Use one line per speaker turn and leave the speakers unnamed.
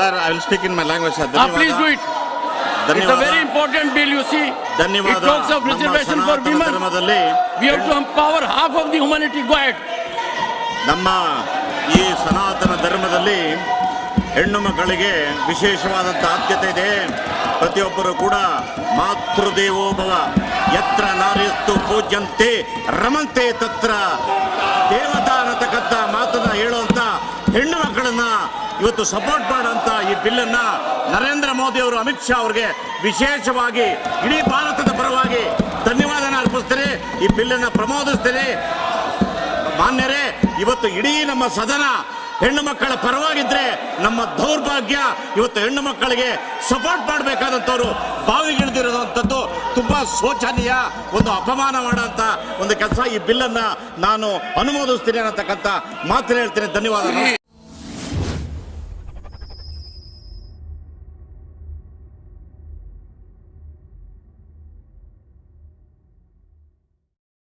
Sir, I will speak in my language, sir.
Please do it. It's a very important bill, you see. It talks of reservation for women. We have to empower half of the humanity. Go ahead.
ನಮ್ಮ ಈ ಸನಾತನ ಧರ್ಮದಲ್ಲಿ ಹೆಣ್ಣು ಮಕ್ಕಳಿಗೆ ವಿಶೇಷವಾದಂಥ ಆದ್ಯತೆ ಇದೆ. ಪ್ರತಿಯೊಬ್ಬರು ಕೂಡ ಮಾತೃದೇವೋಭವ ಯತ್ರ ನಾರ್ಯಸ್ತು ಪೂಜ್ಯಂತೆ ರಮಂತೆ ತತ್ರ ದೇವತಾ ಅನ್ನತಕ್ಕಂಥ ಮಾತನ್ನ ಹೇಳುವಂಥ ಹೆಣ್ಣು ಮಕ್ಕಳನ್ನ ಇವತ್ತು ಸಪೋರ್ಟ್ ಮಾಡುವಂಥ ಈ ಬಿಲ್ಲನ್ನ ನರೇಂದ್ರ ಮೋದಿ ಅವರು ಅಮಿತ್ ಶಾ ಅವರಿಗೆ ವಿಶೇಷವಾಗಿ ಇಡೀ ಭಾರತದ ಪರವಾಗಿ ಧನ್ಯವಾದನ ಅರ್ಪಿಸ್ತೀನಿ. ಈ ಬಿಲ್ಲನ್ನು ಪ್ರಮೋದಿಸ್ತೀನಿ. ಮಾನ್ಯರೇ, ಇವತ್ತು ಇಡೀ ನಮ್ಮ ಸದನ ಹೆಣ್ಣು ಮಕ್ಕಳ ಪರವಾಗಿದ್ರೆ ನಮ್ಮ ದೌರ್ಭಾಗ್ಯ ಇವತ್ತು ಹೆಣ್ಣು ಮಕ್ಕಳಿಗೆ ಸಪೋರ್ಟ್ ಮಾಡಬೇಕಾದಂಥವ್ರು ಬಾವಿಗಿಳಿದಿರೋದಂಥದ್ದು ತುಂಬಾ ಶೋಚನೀಯ, ಒಂದು ಅಪಮಾನ ಮಾಡೋಂಥ ಒಂದು ಕೆಲಸ. ಈ ಬಿಲ್ಲನ್ನು ನಾನು ಅನುಮೋದಿಸ್ತೀನಿ ಅನ್ನತಕ್ಕಂಥ ಮಾತನ್ನು ಹೇಳ್ತೀನಿ. ಧನ್ಯವಾದ.